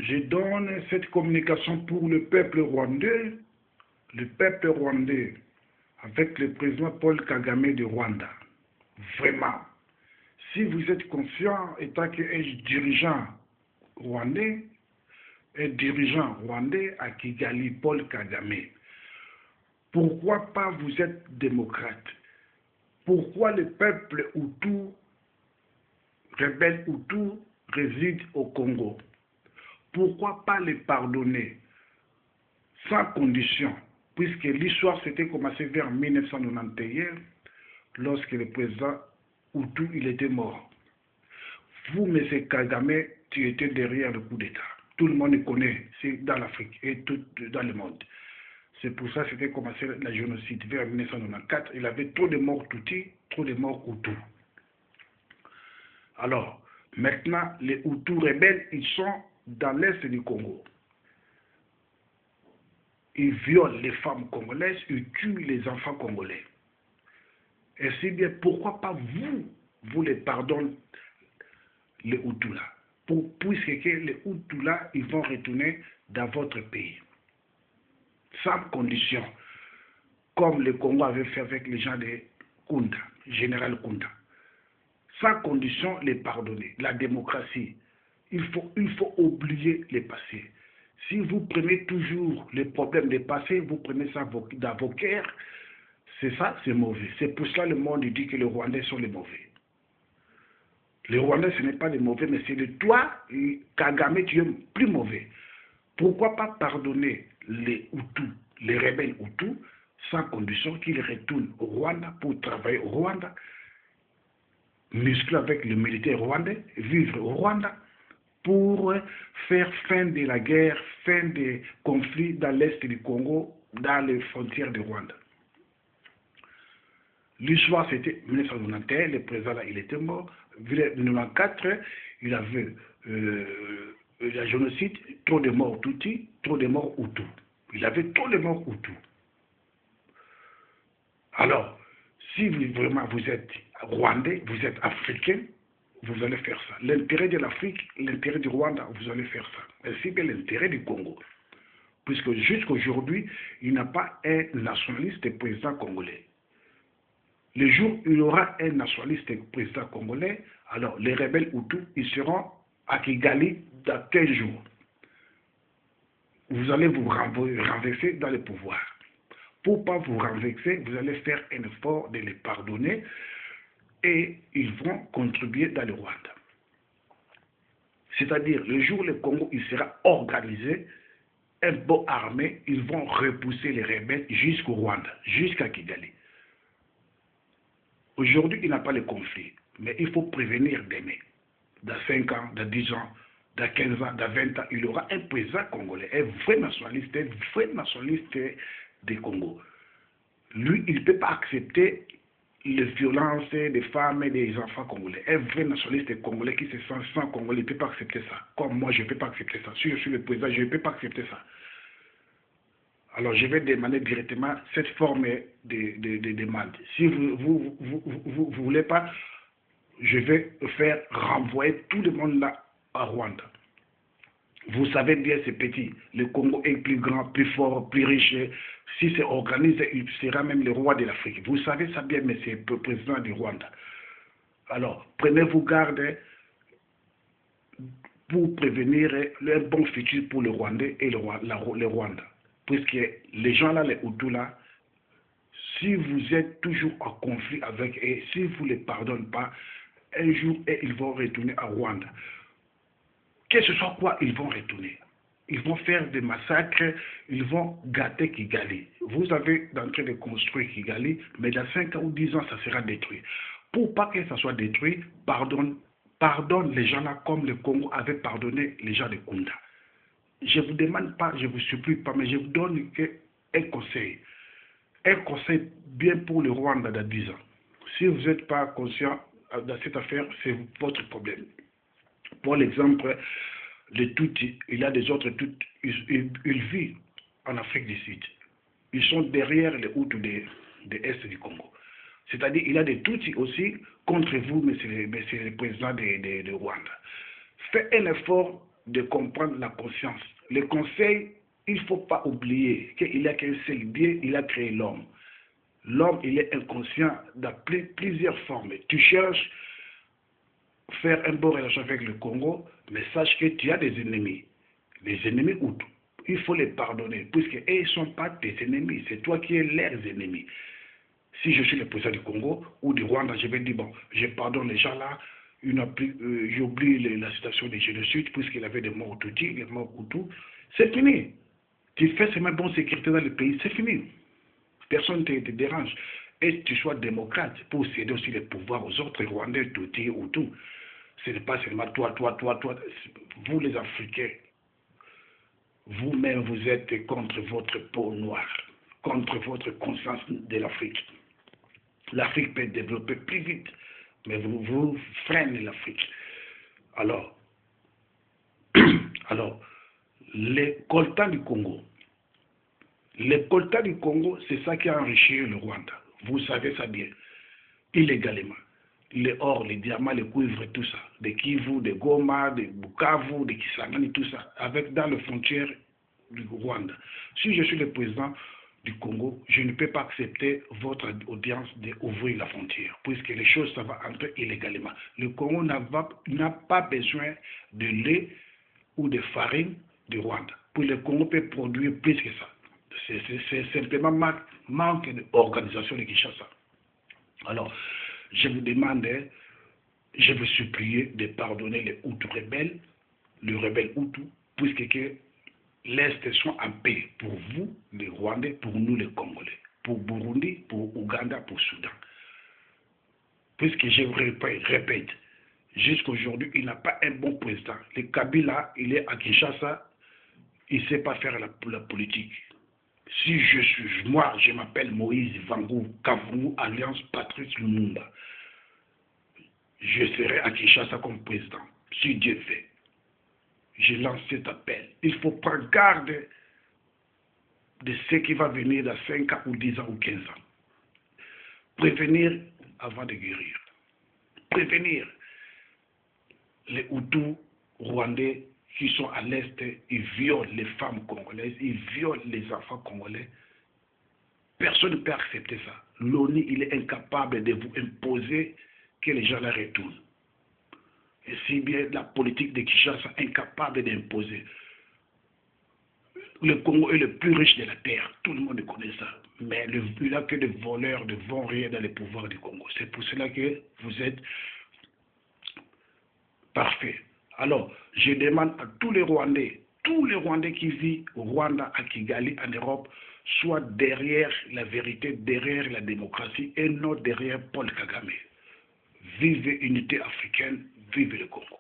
je donne cette communication pour le peuple rwandais. Le peuple rwandais, avec le président Paul Kagame du Rwanda. Vraiment, si vous êtes conscient, étant qu'un dirigeant rwandais, à Kigali, Paul Kagame, pourquoi pas vous êtes démocrate? Pourquoi le peuple Hutu, rebelle Hutu, réside au Congo? Pourquoi pas les pardonner sans condition? Puisque l'histoire s'était commencée vers 1991, lorsque le président Hutu il était mort. Vous, M. Kagame, tu étais derrière le coup d'État. Tout le monde connaît, c'est dans l'Afrique et tout dans le monde. C'est pour ça que c'était commencé la génocide vers 1994. Il avait trop de morts Tutsis, trop de morts Hutus. Alors, maintenant, les Hutus rebelles, ils sont dans l'est du Congo. Ils violent les femmes congolaises, ils tuent les enfants congolais. Et c'est bien, pourquoi pas vous les pardonnez, les Hutus là, puisque les Hutus là, ils vont retourner dans votre pays. Sans condition, comme le Congo avait fait avec les gens de Kunda, général Kunda. Sans condition, les pardonner. La démocratie, il faut oublier le passé. Si vous prenez toujours les problèmes du passé, vous prenez ça dans vos cœurs, c'est ça, c'est mauvais. C'est pour cela que le monde dit que les Rwandais sont les mauvais. Les Rwandais, ce n'est pas les mauvais, mais c'est toi, Kagame, tu es plus mauvais. Pourquoi pas pardonner les Hutus, les rebelles Hutus, sans condition qu'ils retournent au Rwanda pour travailler au Rwanda, muscler avec le militaire rwandais, vivre au Rwanda, pour faire fin de la guerre, fin des conflits dans l'est du Congo, dans les frontières du Rwanda. L'histoire, c'était 1991, le président là, il était mort. En 1994, il avait la génocide, trop de morts Tutsis, trop de morts Hutus. Il avait trop de morts Hutus. Alors, si vraiment vous êtes Rwandais, vous êtes Africain, vous allez faire ça. L'intérêt de l'Afrique, l'intérêt du Rwanda, vous allez faire ça. Ainsi que l'intérêt du Congo. Puisque jusqu'à aujourd'hui, il n'y a pas un nationaliste président congolais. Le jour où il y aura un nationaliste président congolais, alors les rebelles Hutus, ils seront à Kigali dans 15 jours. Vous allez vous renverser dans le pouvoir. Pour ne pas vous renverser, vous allez faire un effort de les pardonner et ils vont contribuer dans le Rwanda. C'est-à-dire, le jour où le Congo il sera organisé, un bon armée, ils vont repousser les rebelles jusqu'au Rwanda, jusqu'à Kigali. Aujourd'hui, il n'y a pas de conflit, mais il faut prévenir demain. Dans 5 ans, dans 10 ans, dans 15 ans, dans 20 ans, il y aura un président congolais, un vrai nationaliste du Congo. Lui, il ne peut pas accepter les violences des femmes et des enfants congolais. Un vrai nationaliste congolais qui se sent sans congolais, il ne peut pas accepter ça. Comme moi, je ne peux pas accepter ça. Si je suis le président, je ne peux pas accepter ça. Alors, je vais demander directement cette forme de demande. Si vous ne voulez pas, je vais faire renvoyer tout le monde là à Rwanda. Vous savez bien, c'est petit. Le Congo est plus grand, plus fort, plus riche. Si c'est organisé, il sera même le roi de l'Afrique. Vous savez ça bien, mais c'est le président du Rwanda. Alors, prenez-vous garde pour prévenir le bon futur pour le Rwandais et le Rwanda. Puisque les gens là, les Hutus là, si vous êtes toujours en conflit avec eux, si vous ne les pardonnez pas, un jour, ils vont retourner à Rwanda. Que ce soit quoi, ils vont retourner. Ils vont faire des massacres, ils vont gâter Kigali. Vous avez en train de construire Kigali, mais dans 5 ou 10 ans, ça sera détruit. Pour pas que ça soit détruit, pardonne les gens là comme le Congo avait pardonné les gens de Kunda. Je ne vous demande pas, je ne vous supplie pas, mais je vous donne un conseil. Un conseil bien pour le Rwanda dans 10 ans. Si vous n'êtes pas conscient de cette affaire, c'est votre problème. Pour l'exemple, les Tutsis, il y a des autres Tutsis, ils vivent en Afrique du Sud. Ils sont derrière les Hutus de l'Est du Congo. C'est-à-dire il y a des Tutsis aussi contre vous, mais c'est le président de Rwanda. Faites un effort de comprendre la conscience. Le conseil, il ne faut pas oublier qu'il n'y a qu'un seul Dieu, il a créé l'homme. L'homme, il est inconscient dans plusieurs formes. Tu cherches faire un bon relation avec le Congo, mais sache que tu as des ennemis. Les ennemis Hutus. Il faut les pardonner, puisqu'ils ne sont pas tes ennemis, c'est toi qui es leurs ennemis. Si je suis le président du Congo ou du Rwanda, je vais dire, bon, je pardonne les gens là, j'oublie la situation des génocides, puisqu'il y avait des morts Tutsis, des morts Hutus. C'est fini. Tu fais seulement bonne sécurité dans le pays, c'est fini. Personne ne te dérange. Et tu sois démocrate pour céder aussi les pouvoirs aux autres Rwandais, Tutsis, Hutus. Ce n'est pas seulement toi. Vous les Africains, vous-même, vous êtes contre votre peau noire, contre votre conscience de l'Afrique. L'Afrique peut développer plus vite, mais vous freinez l'Afrique. Alors, les coltans du Congo. Les coltans du Congo, c'est ça qui a enrichi le Rwanda. Vous savez ça bien. Illégalement. Les or, les diamants, les cuivres, tout ça. Des Kivu, des Goma, des Bukavu, des Kisangani, tout ça. Dans les frontières du Rwanda. Si je suis le président du Congo, je ne peux pas accepter votre audience d'ouvrir la frontière, puisque les choses, ça va entrer illégalement. Le Congo n'a pas besoin de lait ou de farine du Rwanda. Puis le Congo peut produire plus que ça. C'est simplement manque d'organisation de Kinshasa. Alors, je vous demande, je vous supplie de pardonner les Hutus rebelles, le rebelle Hutu, puisque l'Est soit en paix pour vous, les Rwandais, pour nous, les Congolais, pour Burundi, pour Ouganda, pour Soudan. Puisque je vous répète, jusqu'à aujourd'hui, il n'a pas un bon président. Le Kabila, il est à Kinshasa, il ne sait pas faire la politique. Si moi, je m'appelle Moïse Vangou, Kavumu, Alliance Patrice Lumumba, je serai à Kinshasa comme président, si Dieu veut. Je lance cet appel. Il faut prendre garde de ce qui va venir dans 5 ans ou 10 ans ou 15 ans. Prévenir avant de guérir. Prévenir les Hutus rwandais qui sont à l'Est, ils violent les femmes congolaises, ils violent les enfants congolais. Personne ne peut accepter ça. L'ONU, il est incapable de vous imposer que les gens la retournent. Et si bien la politique de Kinshasa est incapable d'imposer. Le Congo est le plus riche de la terre. Tout le monde connaît ça. Mais il n'y a que des voleurs, des vont-rien dans les pouvoirs du Congo. C'est pour cela que vous êtes parfaits. Alors, je demande à tous les Rwandais qui vivent au Rwanda, à Kigali, en Europe, soient derrière la vérité, derrière la démocratie et non derrière Paul Kagame. Vive l'unité africaine, vive le Congo.